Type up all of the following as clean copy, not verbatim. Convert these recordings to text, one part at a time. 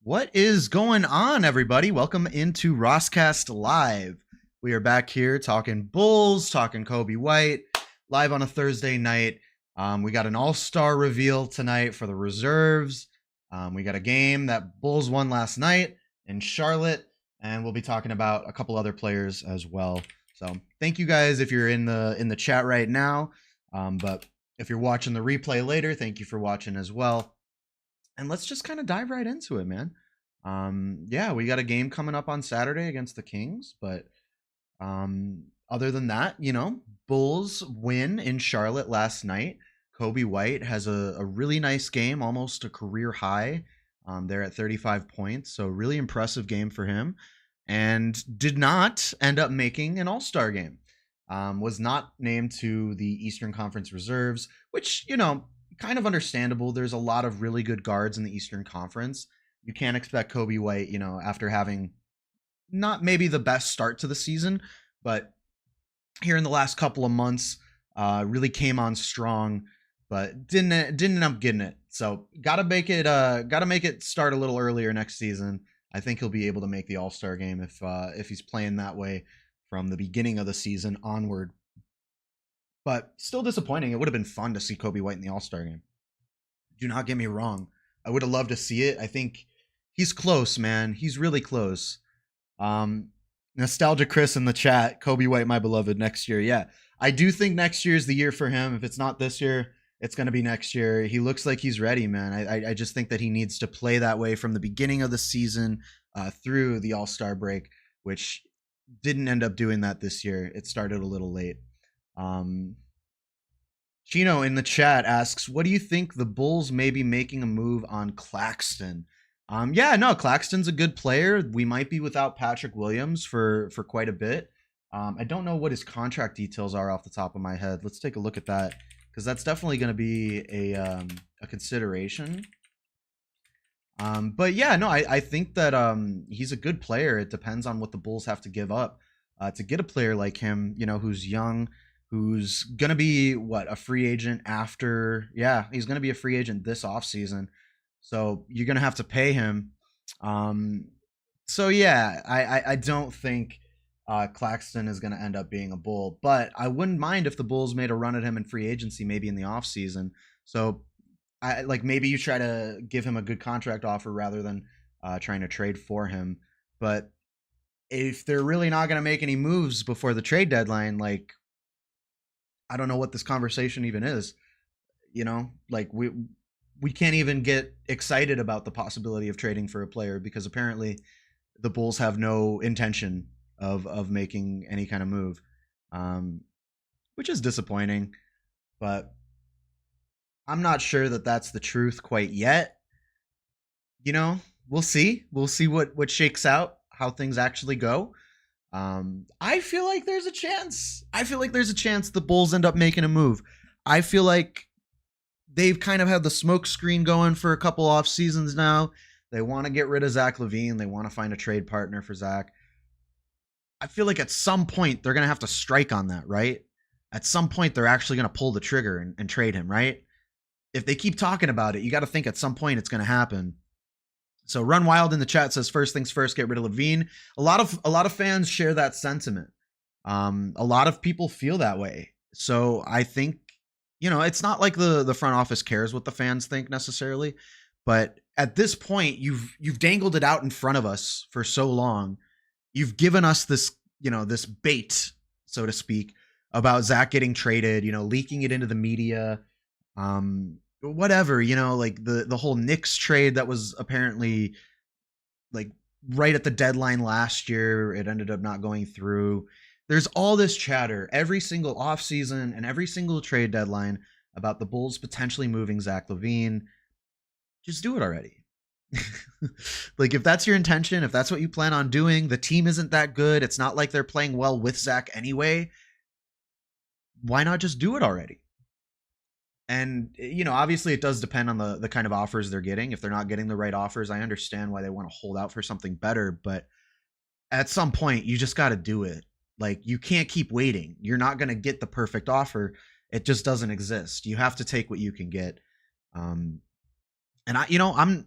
What is going on, everybody? Welcome into ROSSCAST Live. We are back here talking Bulls, talking Coby White, live on a Thursday night. We got an all-star reveal tonight for the reserves. We got a game that Bulls won last night in Charlotte, and we'll be talking about a couple other players as well. So thank you guys if you're in the chat right now. But if you're watching the replay later, thank you for watching as well. And let's just kind of dive right into it, man. Yeah, we got a game coming up on Saturday against the Kings, but other than that, Bulls win in Charlotte last night. Coby White has a really nice game, almost a career high. They're at 35 points, so really impressive game for him, and did not end up making an All-Star game. Was not named to the Eastern Conference reserves, which, kind of understandable. There's a lot of really good guards in the Eastern Conference. You can't expect Coby White, after having not maybe the best start to the season, but here in the last couple of months, really came on strong, but didn't end up getting it. So gotta make it start a little earlier next season. I think he'll be able to make the All-Star game if he's playing that way from the beginning of the season onward. But still disappointing. It would have been fun to see Coby White in the All-Star game. Do not get me wrong. I would have loved to see it. I think he's close, man. He's really close. Nostalgia Chris in the chat. Coby White, my beloved, next year. Yeah, I do think next year is the year for him. If it's not this year, it's going to be next year. He looks like he's ready, man. I just think that he needs to play that way from the beginning of the season through the All-Star break, which didn't end up doing that this year. It started a little late. Chino in the chat asks, what do you think the Bulls may be making a move on Claxton? Yeah, no, Claxton's a good player. We might be without Patrick Williams for quite a bit. I don't know what his contract details are off the top of my head. Let's take a look at that, because that's definitely going to be a consideration. But yeah, no, I think that he's a good player. It depends on what the Bulls have to give up to get a player like him, who's young, who's going to be a free agent after. Yeah, he's going to be a free agent this offseason. So you're going to have to pay him. So yeah, I don't think Claxton is going to end up being a Bull, but I wouldn't mind if the Bulls made a run at him in free agency, maybe in the offseason. So maybe you try to give him a good contract offer rather than trying to trade for him. But if they're really not going to make any moves before the trade deadline, I don't know what this conversation even is. We can't even get excited about the possibility of trading for a player, because apparently the Bulls have no intention of making any kind of move, which is disappointing. But I'm not sure that that's the truth quite yet. We'll see. We'll see what shakes out, how things actually go. I feel like there's a chance. The Bulls end up making a move. I feel like they've kind of had the smoke screen going for a couple off seasons now. They want to get rid of Zach LaVine. They want to find a trade partner for Zach. I feel like at some point they're going to have to strike on that, right? At some point they're actually going to pull the trigger and trade him, right? If they keep talking about it, you got to think at some point it's going to happen. So Run Wild in the chat says, first things first, get rid of LaVine. A lot of fans share that sentiment. A lot of people feel that way. So I think, it's not like the front office cares what the fans think necessarily, but at this point, you've dangled it out in front of us for so long. You've given us this, this bait, so to speak, about Zach getting traded, leaking it into the media, whatever, the whole Knicks trade that was apparently right at the deadline last year. It ended up not going through. There's all this chatter every single offseason and every single trade deadline about the Bulls potentially moving Zach LaVine. Just do it already. If that's your intention, if that's what you plan on doing, the team isn't that good. It's not like they're playing well with Zach anyway. Why not just do it already? And, obviously it does depend on the kind of offers they're getting. If they're not getting the right offers, I understand why they want to hold out for something better. But at some point, you just got to do it. You can't keep waiting. You're not going to get the perfect offer. It just doesn't exist. You have to take what you can get. And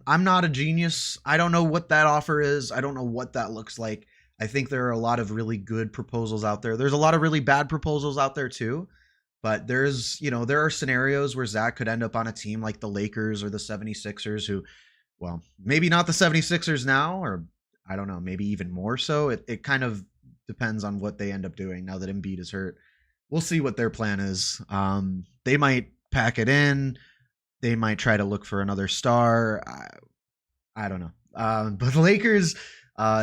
I'm not a genius. I don't know what that offer is. I don't know what that looks like. I think there are a lot of really good proposals out there. There's a lot of really bad proposals out there too. But there are scenarios where Zach could end up on a team like the Lakers or the 76ers who, well, maybe not the 76ers now, or I don't know, maybe even more so. It kind of depends on what they end up doing now that Embiid is hurt. We'll see what their plan is. They might pack it in. They might try to look for another star. I don't know. But the Lakers,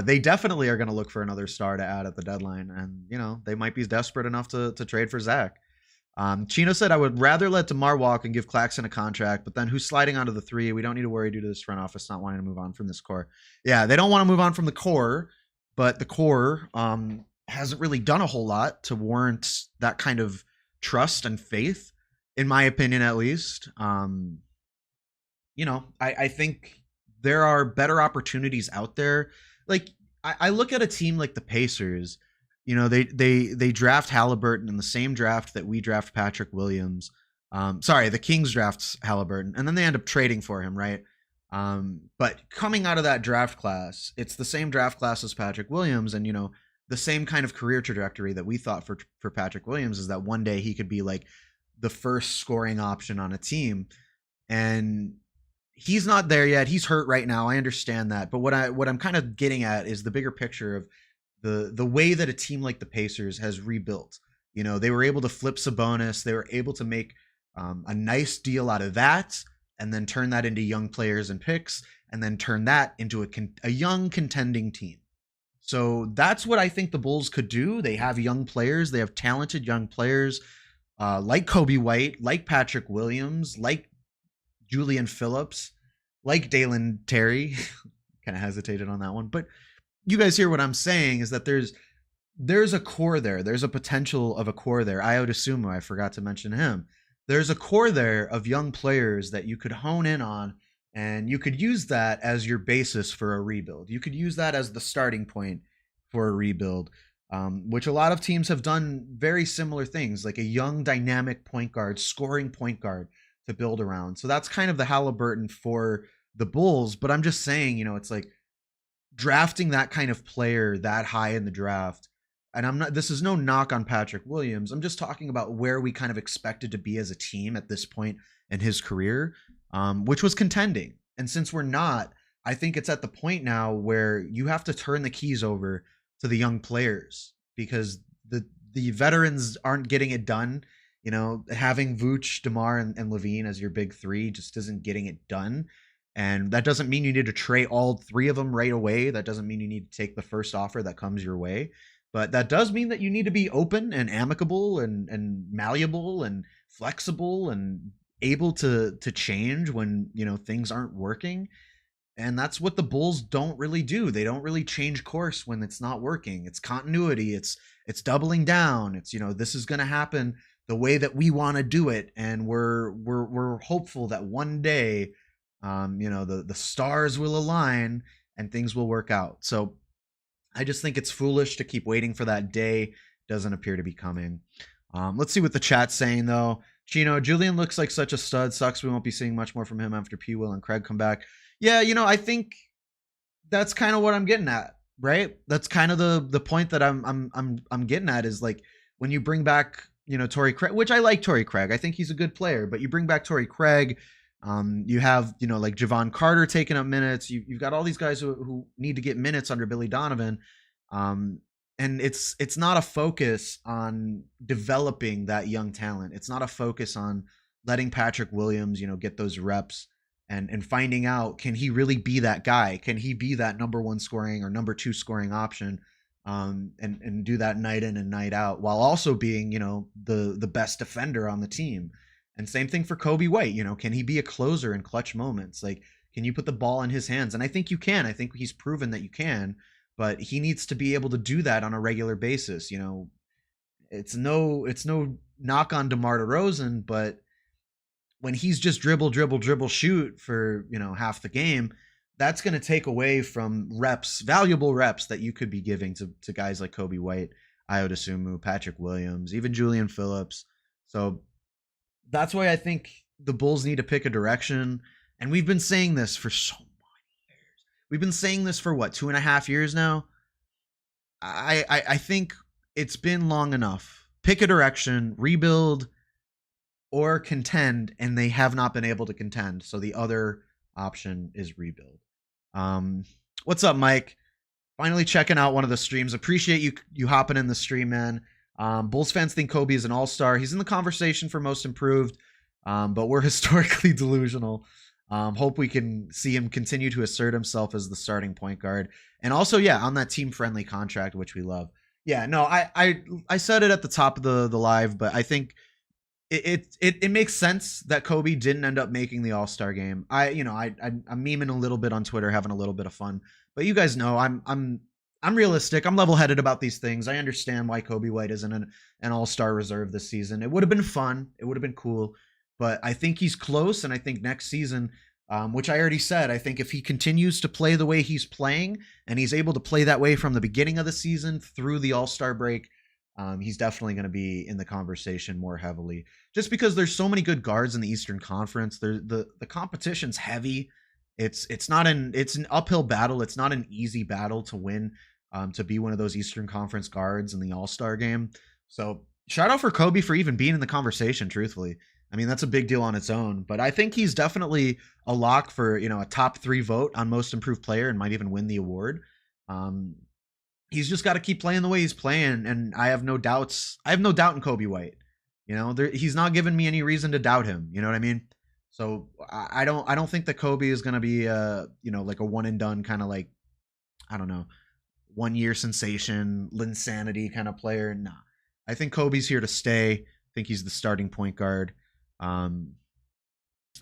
they definitely are going to look for another star to add at the deadline. And, they might be desperate enough to trade for Zach. Chino said, I would rather let DeMar walk and give Claxton a contract, but then who's sliding onto the three? We don't need to worry due to this front office not wanting to move on from this core. Yeah, they don't want to move on from the core, but the core hasn't really done a whole lot to warrant that kind of trust and faith, in my opinion, at least. I think there are better opportunities out there. Like, I look at a team like the Pacers. They draft Halliburton in the same draft that we draft Patrick Williams. Sorry, the Kings drafts Halliburton, and then they end up trading for him, right? But coming out of that draft class, it's the same draft class as Patrick Williams, and the same kind of career trajectory that we thought for Patrick Williams is that one day he could be like the first scoring option on a team, and he's not there yet. He's hurt right now. I understand that, but what I'm kind of getting at is the bigger picture of the way that a team like the Pacers has rebuilt. They were able to flip Sabonis. They were able to make a nice deal out of that, and then turn that into young players and picks, and then turn that into a young contending team. So that's what I think the Bulls could do. They have young players. They have talented young players like Coby White, like Patrick Williams, like Julian Phillips, like Dalen Terry. Kind of hesitated on that one, but you guys hear what I'm saying is that there's a core there. There's a potential of a core there. Ayo Dosunmu, I forgot to mention him. There's a core there of young players that you could hone in on, and you could use that as your basis for a rebuild. You could use that as the starting point for a rebuild, which a lot of teams have done very similar things, like a young dynamic point guard, scoring point guard to build around. So that's kind of the Halliburton for the Bulls, but I'm just saying, it's like, drafting that kind of player that high in the draft, and this is no knock on Patrick Williams. I'm just talking about where we kind of expected to be as a team at this point in his career, which was contending. And since we're not, I think it's at the point now where you have to turn the keys over to the young players, because the veterans aren't getting it done. Having Vooch, DeMar, and Levine as your big three just isn't getting it done. And that doesn't mean you need to trade all three of them right away. That doesn't mean you need to take the first offer that comes your way. But that does mean that you need to be open and amicable and malleable and flexible and able to change when, things aren't working. And that's what the Bulls don't really do. They don't really change course when it's not working. It's continuity. It's doubling down. It's, this is going to happen the way that we want to do it. And we're hopeful that one day the stars will align and things will work out. So I just think it's foolish to keep waiting for that day. Doesn't appear to be coming. Let's see what the chat's saying though. Chino, Julian looks like such a stud. Sucks we won't be seeing much more from him after P. Will and Craig come back. Yeah, I think that's kind of what I'm getting at, right? That's kind of the point that I'm getting at is like when you bring back, Torrey Craig, which I like Torrey Craig. I think he's a good player, but you bring back Torrey Craig. You have, like Javon Carter taking up minutes. You've got all these guys who need to get minutes under Billy Donovan. And it's not a focus on developing that young talent. It's not a focus on letting Patrick Williams, get those reps and finding out, can he really be that guy? Can he be that number one scoring or number two scoring option? And do that night in and night out while also being, the best defender on the team. And same thing for Coby White. Can he be a closer in clutch moments? Like, can you put the ball in his hands? And I think you can. I think he's proven that you can, but he needs to be able to do that on a regular basis. It's no knock on DeMar DeRozan, but when he's just dribble, shoot for, half the game, that's going to take away from reps, valuable reps that you could be giving to guys like Coby White, Ayo Dosunmu, Patrick Williams, even Julian Phillips. So that's why I think the Bulls need to pick a direction. And we've been saying this for so many years. We've been saying this for what, 2.5 years now? I think it's been long enough. Pick a direction, rebuild or contend, and they have not been able to contend. So the other option is rebuild. Um, what's up, Mike? Finally checking out one of the streams. Appreciate you hopping in the stream, man. Bulls fans think Coby is an all-star. He's in the conversation for most improved, but we're historically delusional. Hope we can see him continue to assert himself as the starting point guard. And also, yeah, on that team-friendly contract, which we love. Yeah, no, I said it at the top of the live, but I think it makes sense that Coby didn't end up making the All-Star game. I'm memeing a little bit on Twitter, having a little bit of fun. But you guys know I'm realistic. I'm level-headed about these things. I understand why Coby White isn't an All-Star reserve this season. It would have been fun. It would have been cool. But I think he's close, and I think next season, which I already said, I think if he continues to play the way he's playing, and he's able to play that way from the beginning of the season through the All-Star break, he's definitely going to be in the conversation more heavily. Just because there's so many good guards in the Eastern Conference, the competition's heavy. It's an uphill battle. It's not an easy battle to win, to be one of those Eastern Conference guards in the All-Star game. So shout out for Coby for even being in the conversation, truthfully. I mean, that's a big deal on its own, but I think he's definitely a lock for, a top 3 vote on most improved player and might even win the award. He's just got to keep playing the way he's playing, and I have no doubts. I have no doubt in Coby White. He's not given me any reason to doubt him. You know what I mean? So I don't think that Coby is going to be like a one and done kind of like, I don't know, 1 year sensation, Linsanity kind of player. Nah, I think Kobe's here to stay. I think he's the starting point guard.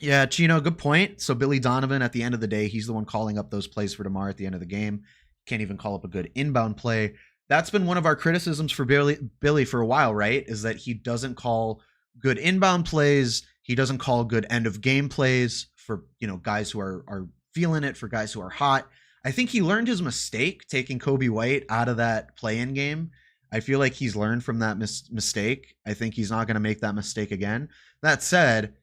Yeah, Chino, good point. So Billy Donovan, at the end of the day, he's the one calling up those plays for DeMar at the end of the game. Can't even call up a good inbound play. That's been one of our criticisms for Billy for a while, right? Is that he doesn't call good inbound plays. He doesn't call good end of game plays for, guys who are feeling it, for guys who are hot. I think he learned his mistake taking Coby White out of that play-in game. I feel like he's learned from that mistake. I think he's not going to make that mistake again. That said,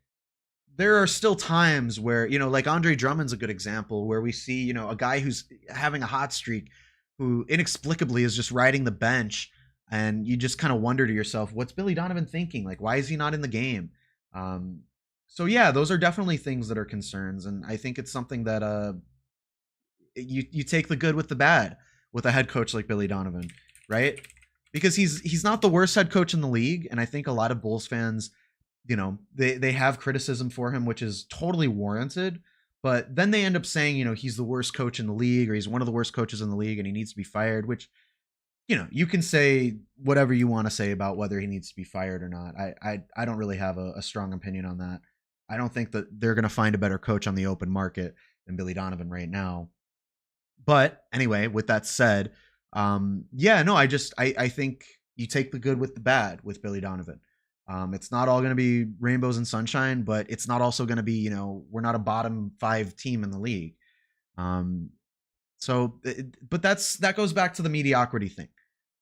there are still times where, like Andre Drummond's a good example, where we see, a guy who's having a hot streak who inexplicably is just riding the bench, and you just kind of wonder to yourself, what's Billy Donovan thinking? Like, why is he not in the game? So yeah, those are definitely things that are concerns, and I think it's something that you take the good with the bad with a head coach like Billy Donovan, right? Because he's not the worst head coach in the league, and I think a lot of Bulls fans, they have criticism for him, which is totally warranted. But then they end up saying, he's the worst coach in the league, or he's one of the worst coaches in the league, and he needs to be fired. Which, you can say whatever you want to say about whether he needs to be fired or not. I don't really have a strong opinion on that. I don't think that they're going to find a better coach on the open market than Billy Donovan right now. But anyway, with that said, I think you take the good with the bad with Billy Donovan. It's not all going to be rainbows and sunshine, but it's not also going to be, we're not a bottom 5 team in the league. But that goes back to the mediocrity thing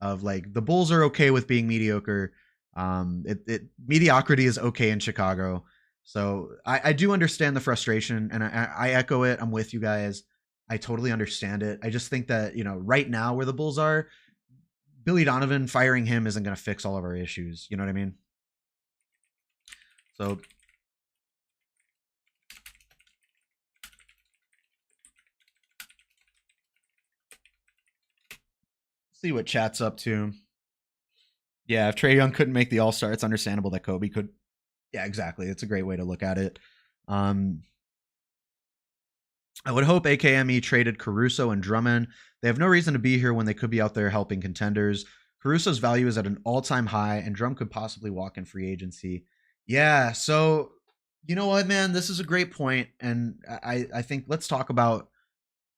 of like, the Bulls are okay with being mediocre. Mediocrity is okay in Chicago. So I do understand the frustration, and I echo it. I'm with you guys. I totally understand it. I just think that, right now where the Bulls are, Billy Donovan, firing him isn't going to fix all of our issues. You know what I mean? So see what chat's up to. Yeah, if Trae Young couldn't make the All-Star, it's understandable that Coby could. Yeah, exactly. It's a great way to look at it. I would hope AKME traded Caruso and Drummond. They have no reason to be here when they could be out there helping contenders. Caruso's value is at an all-time high, and Drum could possibly walk in free agency. Yeah, so you know what, man? This is a great point, and I think let's talk about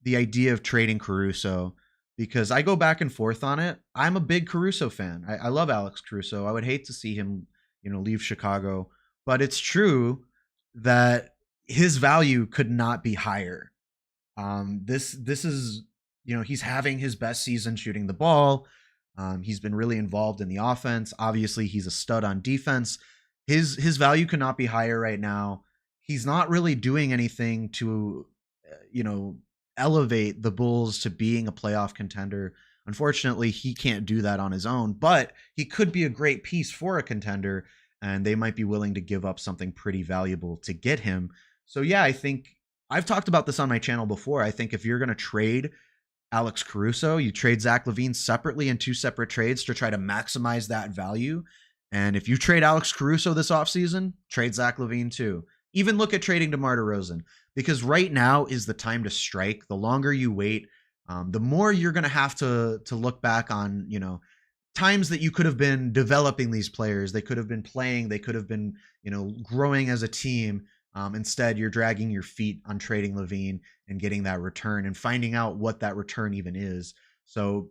the idea of trading Caruso, because I go back and forth on it. I'm a big Caruso fan. I love Alex Caruso. I would hate to see him, leave Chicago, but it's true that his value could not be higher. This is, he's having his best season shooting the ball. He's been really involved in the offense. Obviously, he's a stud on defense. His value could not be higher right now. he's not really doing anything to, you know, elevate the Bulls to being a playoff contender. Unfortunately, he can't do that on his own, but he could be a great piece for a contender, and they might be willing to give up something pretty valuable to get him. So, yeah, I think I've talked about this on my channel before. I think if you're going to trade Alex Caruso, you trade Zach LaVine separately in 2 separate trades to try to maximize that value. And if you trade Alex Caruso this offseason, trade Zach LaVine too. Even look at trading DeMar DeRozan, because right now is the time to strike. The longer you wait, the more you're going to have to look back on, you know, times that you could have been developing these players. They could have been playing. They could have been, you know, growing as a team. Instead, you're dragging your feet on trading LaVine and getting that return and finding out what that return even is. So,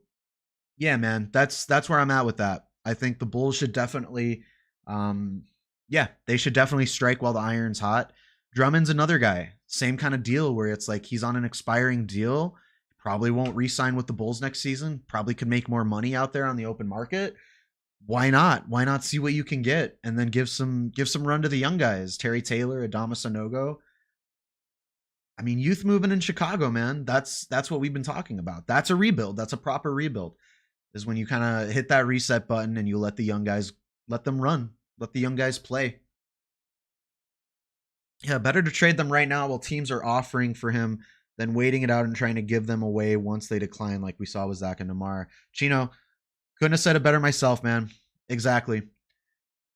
yeah, man, that's where I'm at with that. I think the Bulls should definitely, yeah, they should definitely strike while the iron's hot. Drummond's another guy, same kind of deal where it's like he's on an expiring deal, probably won't re-sign with the Bulls next season, probably could make more money out there on the open market. Why not? Why not see what you can get and then give some run to the young guys, Terry Taylor, Adama Sanogo. I mean, youth movement in Chicago, man. That's what we've been talking about. That's a rebuild. That's a proper rebuild. Is when you kind of hit that reset button and you let the young guys, let them run, let the young guys play. Yeah, better to trade them right now while teams are offering for him than waiting it out and trying to give them away once they decline, like we saw with Zach and DeMar. Chino, couldn't have said it better myself, man. Exactly.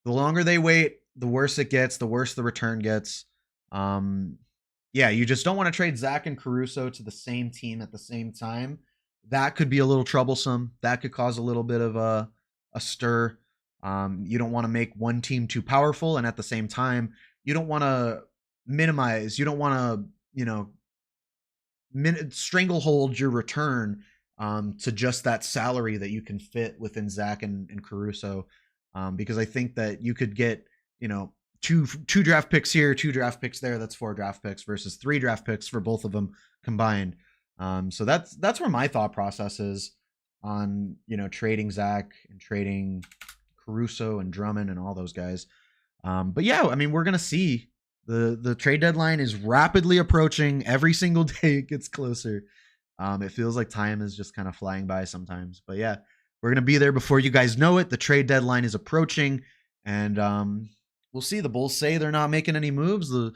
The longer they wait, the worse it gets, the worse the return gets. Yeah, you just don't want to trade Zach and Caruso to the same team at the same time. That could be a little troublesome. That could cause a little bit of a stir. You don't want to make one team too powerful, and at the same time, you don't want to minimize. You don't want to, you know, stranglehold your return to just that salary that you can fit within Zach and Caruso, because I think that you could get, you know, two draft picks here, 2 draft picks there. That's 4 draft picks versus 3 draft picks for both of them combined. So that's where my thought process is on, you know, trading Zach and trading Caruso and Drummond and all those guys. But yeah, I mean, we're gonna see. The trade deadline is rapidly approaching. Every single day it gets closer. It feels like time is just kind of flying by sometimes. But yeah, we're going to be there before you guys know it. The trade deadline is approaching, and we'll see. The Bulls say they're not making any moves. The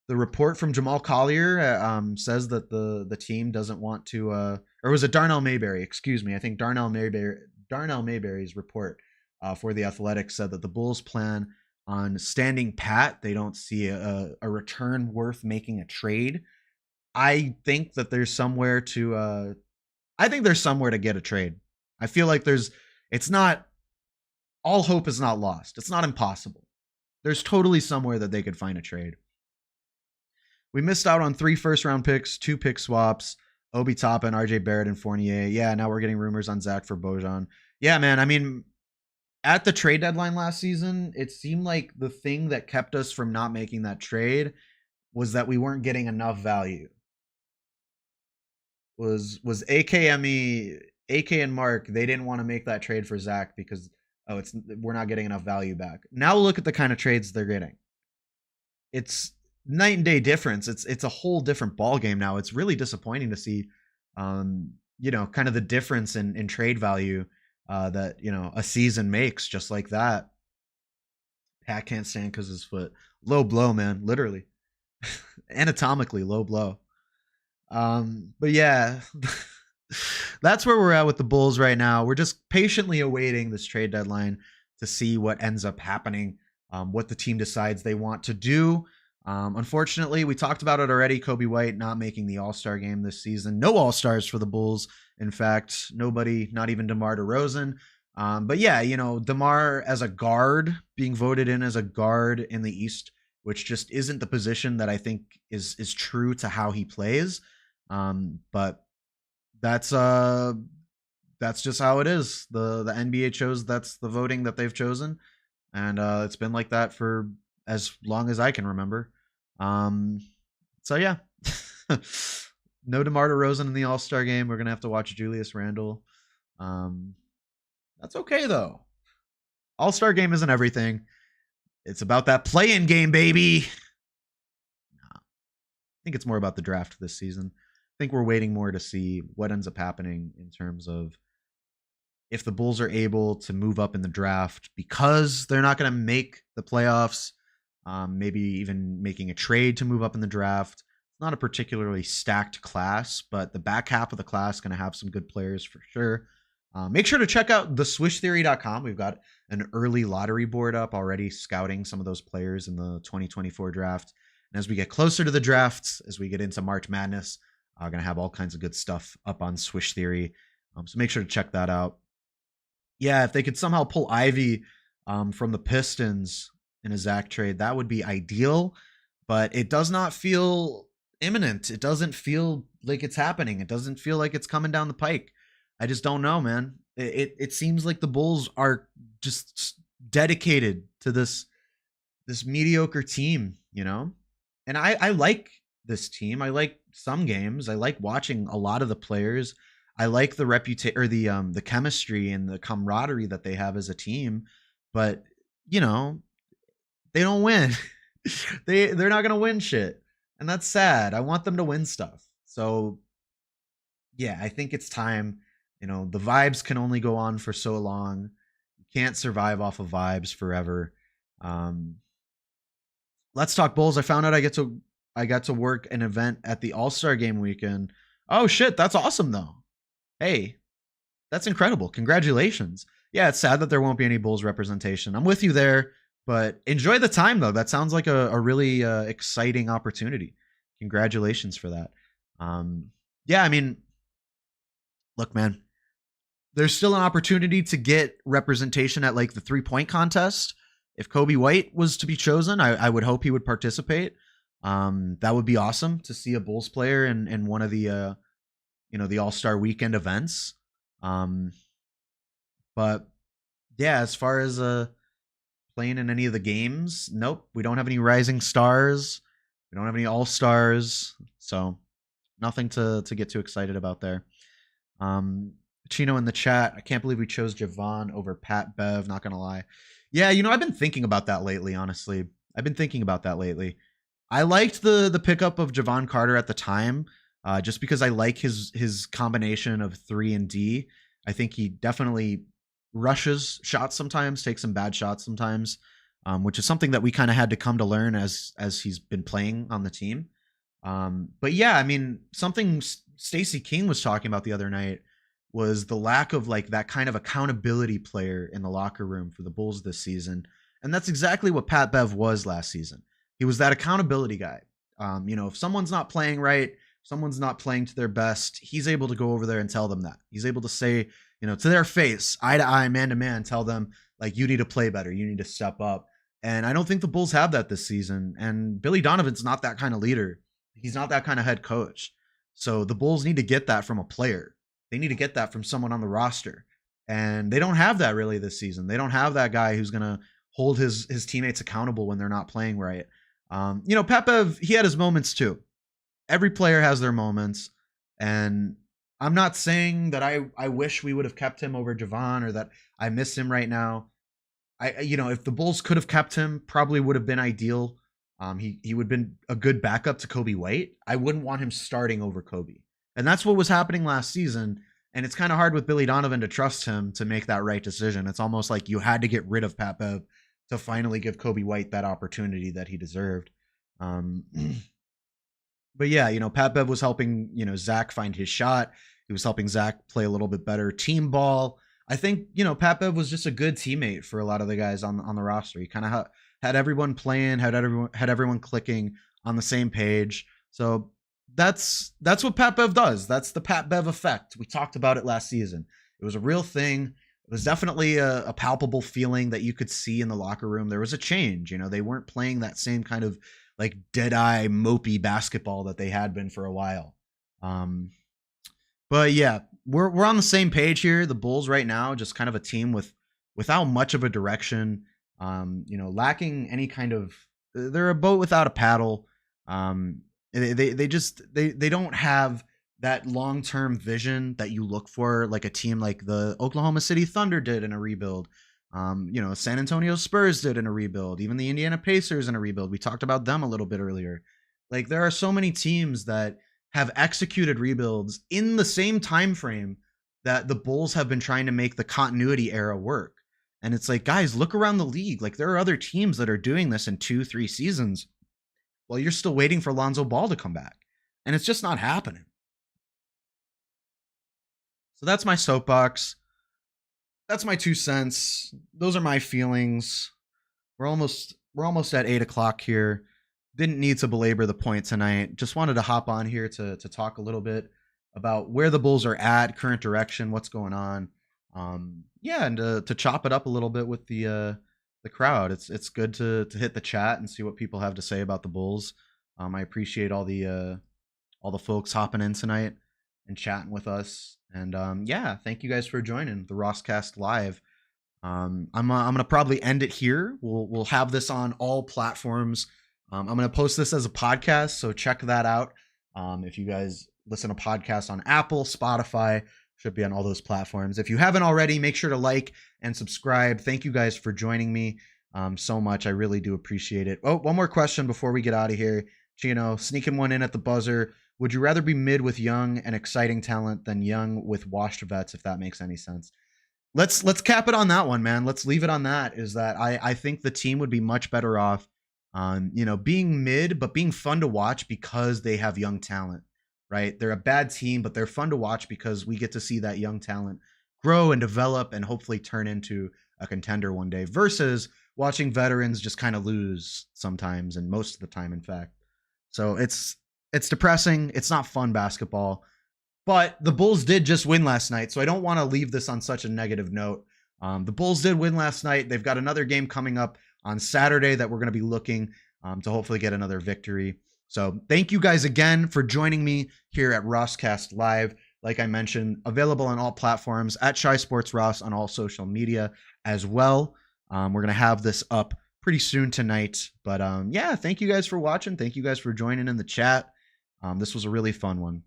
report from Jamal Collier says that the team doesn't want to, or was it Darnell Mayberry? Excuse me. I think Darnell Mayberry's report for The Athletic said that the Bulls plan on standing pat. They don't see a return worth making a trade. I think that there's somewhere to get a trade. I feel like it's not, all hope is not lost. It's not impossible. There's totally somewhere that they could find a trade. We missed out on 3 first-round picks, 2 pick swaps, Obi Toppin, RJ Barrett, and Fournier. Yeah, now we're getting rumors on Zach for Bojan. Yeah, man, I mean, at the trade deadline last season, it seemed like the thing that kept us from not making that trade was that we weren't getting enough value. Was AKME, AK and Mark, they didn't want to make that trade for Zach because we're not getting enough value back. Now look at the kind of trades they're getting. It's night and day difference. It's a whole different ball game now. It's really disappointing to see, you know, kind of the difference in trade value that, you know, a season makes just like that. Pat can't stand because his foot. Low blow, man. Literally. Anatomically low blow. But yeah, that's where we're at with the Bulls right now. We're just patiently awaiting this trade deadline to see what ends up happening, what the team decides they want to do. Unfortunately, we talked about it already. Coby White not making the All-Star game this season. No All-Stars for the Bulls. In fact, nobody, not even DeMar DeRozan. But yeah, you know, DeMar as a guard, being voted in as a guard in the East, which just isn't the position that I think is true to how he plays. But that's just how it is. The NBA chose, that's the voting that they've chosen. And it's been like that for as long as I can remember. So yeah. No DeMar DeRozan in the All-Star game. We're gonna have to watch Julius Randle. That's okay though. All-Star game isn't everything. It's about that play-in game, baby. think it's more about the draft this season. I think we're waiting more to see what ends up happening in terms of if the Bulls are able to move up in the draft because they're not going to make the playoffs, maybe even making a trade to move up in the draft. It's not a particularly stacked class, but the back half of the class is going to have some good players for sure. Make sure to check out theswishtheory.com. We've got an early lottery board up already scouting some of those players in the 2024 draft. And as we get closer to the drafts, as we get into March Madness, I'm going to have all kinds of good stuff up on Swish Theory. So make sure to check that out. Yeah, if they could somehow pull Ivy from the Pistons in a Zach trade, that would be ideal. But it does not feel imminent. It doesn't feel like it's happening. It doesn't feel like it's coming down the pike. I just don't know, man. It seems like the Bulls are just dedicated to this mediocre team, you know? And I like this team. I like some games. I like watching a lot of the players. I like the reputation or the chemistry and the camaraderie that they have as a team, but you know, they don't win. They're not gonna win shit, and that's sad. I want them to win stuff. So yeah, I think it's time. You know, the vibes can only go on for so long. You can't survive off of vibes forever. Let's talk Bulls. I found out I got to work an event at the All-Star game weekend. Oh shit, that's awesome though. Hey, that's incredible. Congratulations. Yeah, it's sad that there won't be any Bulls representation. I'm with you there, but enjoy the time though. That sounds like a really exciting opportunity. Congratulations for that. Yeah, I mean, look, man, there's still an opportunity to get representation at like the 3-point contest. If Coby White was to be chosen, I would hope he would participate. That would be awesome to see a Bulls player in one of the the All-Star weekend events. But yeah, as far as playing in any of the games, nope, we don't have any rising stars. We don't have any All-Stars. So nothing to get too excited about there. Chino in the chat, I can't believe we chose Javon over Pat Bev, not gonna lie. Yeah, I've been thinking about that lately, honestly. I've been thinking about that lately. I liked the pickup of Javon Carter at the time, just because I like his combination of 3 and D. I think he definitely rushes shots sometimes, takes some bad shots sometimes, which is something that we kind of had to come to learn as he's been playing on the team. But yeah, I mean, something Stacey King was talking about the other night was the lack of like that kind of accountability player in the locker room for the Bulls this season. And that's exactly what Pat Bev was last season. He was that accountability guy. If someone's not playing right, someone's not playing to their best, he's able to go over there and tell them that. He's able to say, to their face, eye to eye, man to man, tell them like, you need to play better. You need to step up. And I don't think the Bulls have that this season. And Billy Donovan's not that kind of leader. He's not that kind of head coach. So the Bulls need to get that from a player. They need to get that from someone on the roster. And they don't have that really this season. They don't have that guy who's going to hold his teammates accountable when they're not playing right. Pat Bev, he had his moments too. Every player has their moments. And I'm not saying that I wish we would have kept him over Javon or that I miss him right now. If the Bulls could have kept him, probably would have been ideal. He would have been a good backup to Coby White. I wouldn't want him starting over Coby. And that's what was happening last season. And it's kind of hard with Billy Donovan to trust him to make that right decision. It's almost like you had to get rid of Pat Bev to finally give Coby White that opportunity that he deserved. But yeah, Pat Bev was helping, Zach find his shot. He was helping Zach play a little bit better team ball. I think, Pat Bev was just a good teammate for a lot of the guys on the roster. He kind of had everyone playing, had everyone clicking on the same page. So that's what Pat Bev does. That's the Pat Bev effect. We talked about it last season. It was a real thing. It was definitely a palpable feeling that you could see in the locker room. There was a change. They weren't playing that same kind of like dead-eye, mopey basketball that they had been for a while. But yeah, we're on the same page here. The Bulls right now, just kind of a team without much of a direction. Lacking any kind of. They're a boat without a paddle. They don't have that long-term vision that you look for, like a team like the Oklahoma City Thunder did in a rebuild. San Antonio Spurs did in a rebuild. Even the Indiana Pacers in a rebuild. We talked about them a little bit earlier. Like there are so many teams that have executed rebuilds in the same time frame that the Bulls have been trying to make the continuity era work. And it's like, guys, look around the league. Like there are other teams that are doing this in 2-3 seasons while you're still waiting for Lonzo Ball to come back. And it's just not happening. So that's my soapbox. That's my 2 cents. Those are my feelings. We're almost at 8 o'clock here. Didn't need to belabor the point tonight. Just wanted to hop on here to talk a little bit about where the Bulls are at, current direction, what's going on. Yeah, and to chop it up a little bit with the crowd. It's good to hit the chat and see what people have to say about the Bulls. I appreciate all the folks hopping in tonight and chatting with us. And yeah, thank you guys for joining the ROSSCAST live. I'm gonna probably end it here. We'll have this on all platforms. I'm gonna post this as a podcast, so check that out. If you guys listen to podcasts on Apple, Spotify, should be on all those platforms. If you haven't already, make sure to like and subscribe. Thank you guys for joining me so much. I really do appreciate it. Oh, one more question before we get out of here. Chino, sneaking one in at the buzzer. Would you rather be mid with young and exciting talent than young with washed vets, if that makes any sense? Let's cap it on that one, man. Let's leave it on that. Is that I think the team would be much better off being mid, but being fun to watch because they have young talent, right? They're a bad team, but they're fun to watch because we get to see that young talent grow and develop and hopefully turn into a contender one day versus watching veterans just kind of lose sometimes and most of the time, in fact. So it's depressing. It's not fun basketball. But the Bulls did just win last night, so I don't want to leave this on such a negative note. The Bulls did win last night. They've got another game coming up on Saturday that we're going to be looking to hopefully get another victory. So thank you guys again for joining me here at ROSSCAST Live. Like I mentioned, available on all platforms at Shy Sports Ross on all social media as well. We're going to have this up pretty soon tonight. But yeah, thank you guys for watching. Thank you guys for joining in the chat. This was a really fun one.